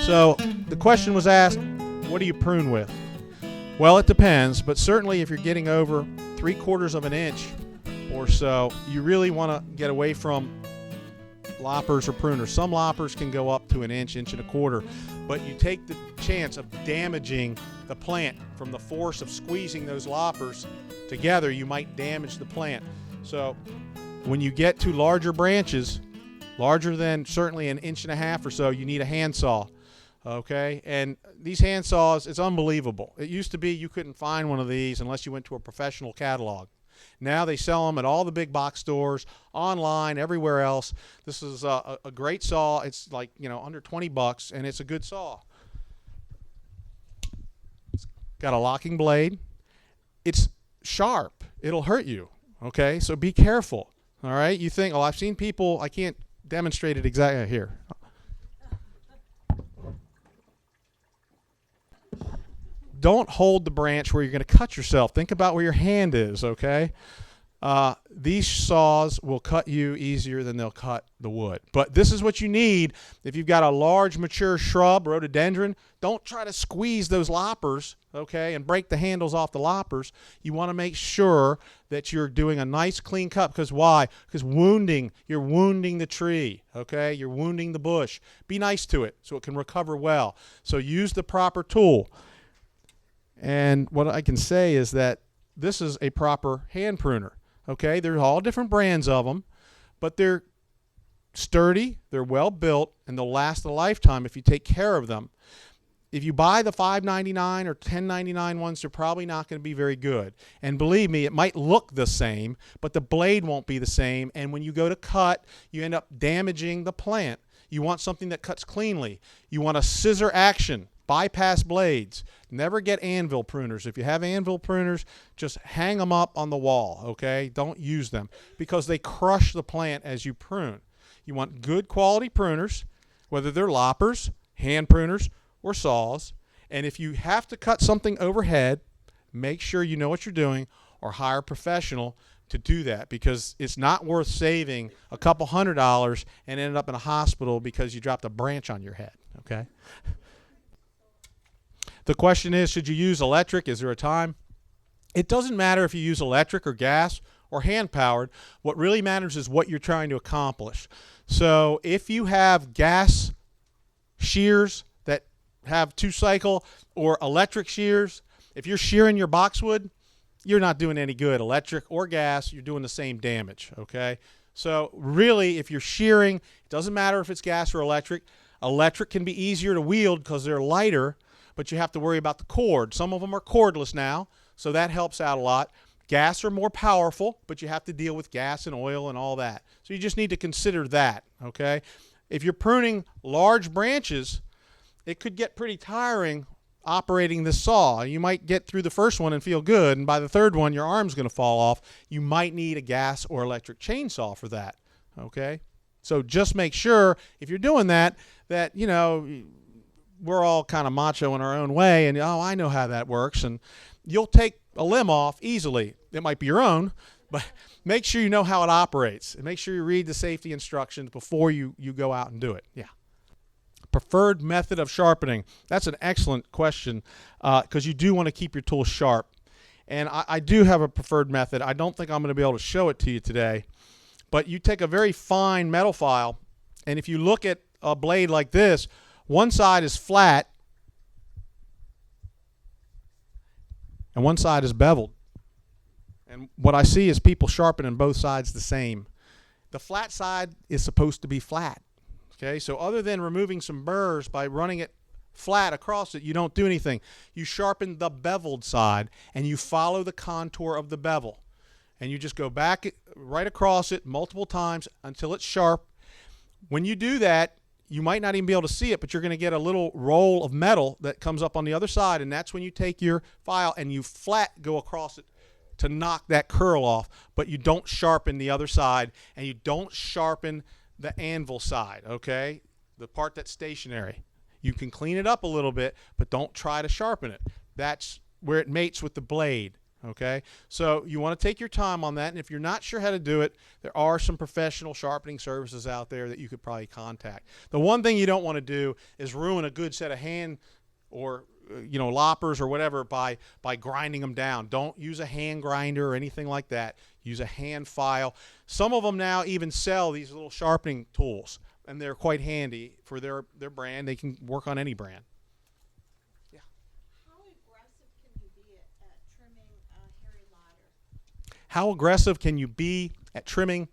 So the question was asked, what do you prune with? Well, it depends, but certainly if you're getting over 3/4 of an inch or so, you really want to get away from loppers or pruners. Some loppers can go up to an inch, inch and a quarter, but you take the chance of damaging the plant from the force of squeezing those loppers together. You might damage the plant. So when you get to larger branches, larger than certainly an inch and a half or so, you need a handsaw. Okay, and these hand saws, it's unbelievable. It used to be you couldn't find one of these unless you went to a professional catalog. Now they sell them at all the big box stores, online, everywhere else. This is a great saw. It's like, under 20 bucks, and it's a good saw. It's got a locking blade. It's sharp. It'll hurt you, okay? So be careful, all right? You think, I've seen people, I can't demonstrate it exactly here. Don't hold the branch where you're going to cut yourself. Think about where your hand is, okay? These saws will cut you easier than they'll cut the wood. But this is what you need if you've got a large mature shrub, rhododendron. Don't try to squeeze those loppers, okay, and break the handles off the loppers. You want to make sure that you're doing a nice clean cut. Because why? Because you're wounding the tree, okay? You're wounding the bush. Be nice to it so it can recover well. So use the proper tool. And what I can say is that this is a proper hand pruner. Okay, there's all different brands of them, but they're sturdy, they're well built, and they'll last a lifetime if you take care of them. If you buy the $5.99 or $10.99 ones, they're probably not going to be very good. And believe me, it might look the same, but the blade won't be the same. And when you go to cut, you end up damaging the plant. You want something that cuts cleanly. You want a scissor action. Bypass blades. Never get anvil pruners. If you have anvil pruners, just hang them up on the wall, okay? Don't use them because they crush the plant as you prune. You want good quality pruners, whether they're loppers, hand pruners, or saws. And if you have to cut something overhead, make sure you know what you're doing or hire a professional to do that, because it's not worth saving a couple $100 and ended up in a hospital because you dropped a branch on your head, okay? The question is, should you use electric? Is there a time? It doesn't matter if you use electric or gas or hand-powered. What really matters is what you're trying to accomplish. So if you have gas shears that have 2-cycle or electric shears, if you're shearing your boxwood, you're not doing any good. Electric or gas, you're doing the same damage, okay? So really, if you're shearing, it doesn't matter if it's gas or electric. Electric can be easier to wield because they're lighter, but you have to worry about the cord. Some of them are cordless now, so that helps out a lot. Gas are more powerful, but you have to deal with gas and oil and all that. So you just need to consider that, okay? If you're pruning large branches, it could get pretty tiring operating this saw. You might get through the first one and feel good, and by the third one, your arm's going to fall off. You might need a gas or electric chainsaw for that, okay? So just make sure, if you're doing that, we're all kind of macho in our own way, and I know how that works, and you'll take a limb off easily. It might be your own, but make sure you know how it operates, and make sure you read the safety instructions before you go out and do it. Yeah. Preferred method of sharpening. That's an excellent question, because you do want to keep your tools sharp, and I do have a preferred method. I don't think I'm going to be able to show it to you today, but you take a very fine metal file, and if you look at a blade like this, one side is flat and one side is beveled. And what I see is people sharpening both sides the same. The flat side is supposed to be flat. Okay, so other than removing some burrs by running it flat across it, you don't do anything. You sharpen the beveled side and you follow the contour of the bevel. And you just go back right across it multiple times until it's sharp. When you do that, you might not even be able to see it, but you're going to get a little roll of metal that comes up on the other side, and that's when you take your file and you flat go across it to knock that curl off, but you don't sharpen the other side, and you don't sharpen the anvil side, okay? The part that's stationary. You can clean it up a little bit, but don't try to sharpen it. That's where it mates with the blade, Okay, so you want to take your time on that, and if you're not sure how to do it, there are some professional sharpening services out there that you could probably contact. The one thing you don't want to do is ruin a good set of hand or loppers or whatever by grinding them down. Don't use a hand grinder or anything like that. Use a hand file. Some of them now even sell these little sharpening tools, and they're quite handy for their brand. They can work on any brand. Yeah. How aggressive can you be at trimming a hairy lauder? How aggressive can you be at trimming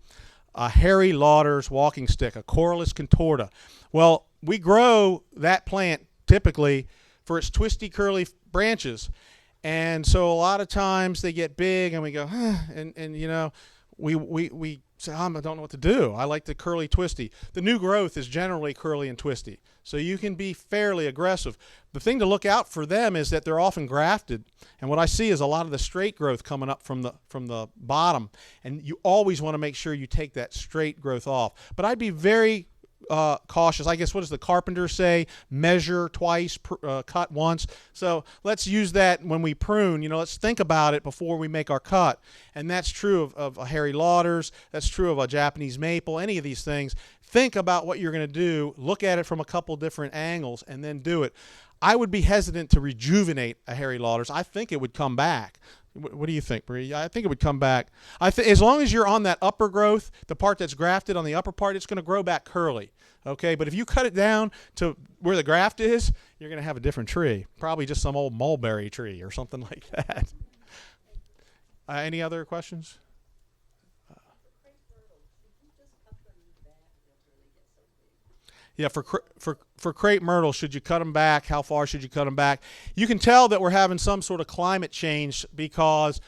a hairy lauder's walking stick, a Corylus contorta? Well, we grow that plant typically for its twisty, curly branches. And so a lot of times they get big and we go, and we say, I don't know what to do. I like the curly, twisty. The new growth is generally curly and twisty. So you can be fairly aggressive. The thing to look out for them is that they're often grafted. And what I see is a lot of the straight growth coming up from the bottom. And you always want to make sure you take that straight growth off. But I'd be very cautious. I guess, what does the carpenter say? Measure twice, cut once. So let's use that when we prune. Let's think about it before we make our cut. And that's true of hairy lauders. That's true of a Japanese maple, any of these things. Think about what you're going to do. Look at it from a couple different angles and then do it. I would be hesitant to rejuvenate a hairy lauders. I think it would come back. What do you think, Bree? I think it would come back. As long as you're on that upper growth, the part that's grafted on the upper part, it's going to grow back curly. Okay, but if you cut it down to where the graft is, you're going to have a different tree. Probably just some old mulberry tree or something like that. Any other questions? Yeah, for Crapemyrtle, should you cut them back? How far should you cut them back? You can tell that we're having some sort of climate change because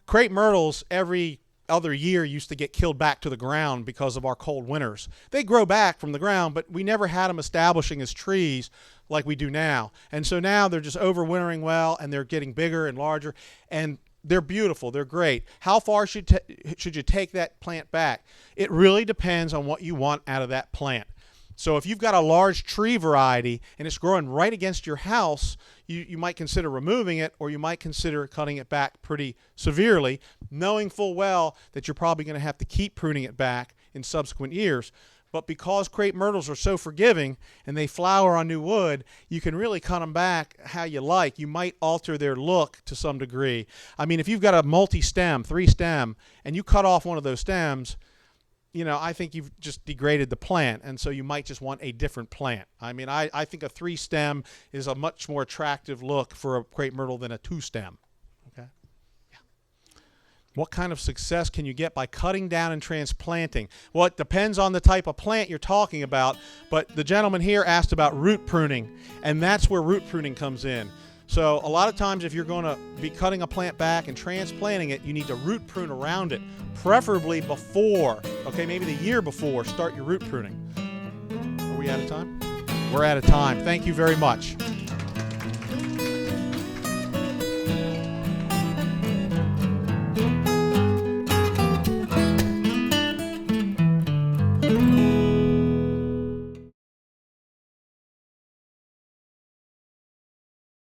Crapemyrtles every other year used to get killed back to the ground because of our cold winters. They grow back from the ground, but we never had them establishing as trees like we do now. And so now they're just overwintering well, and they're getting bigger and larger, and they're beautiful. They're great. How far should you take that plant back? It really depends on what you want out of that plant. So if you've got a large tree variety and it's growing right against your house, you might consider removing it, or you might consider cutting it back pretty severely, knowing full well that you're probably going to have to keep pruning it back in subsequent years. But because Crapemyrtles are so forgiving and they flower on new wood, you can really cut them back how you like. You might alter their look to some degree. I mean, if you've got a multi-stem, 3-stem, and you cut off one of those stems, I think you've just degraded the plant, and so you might just want a different plant. I mean, I think a 3-stem is a much more attractive look for a Crapemyrtle than a 2-stem. Okay? Yeah. What kind of success can you get by cutting down and transplanting? Well, it depends on the type of plant you're talking about, but the gentleman here asked about root pruning, and that's where root pruning comes in. So a lot of times if you're going to be cutting a plant back and transplanting it, you need to root prune around it, preferably before, okay, maybe the year before, start your root pruning. Are we out of time? We're out of time. Thank you very much.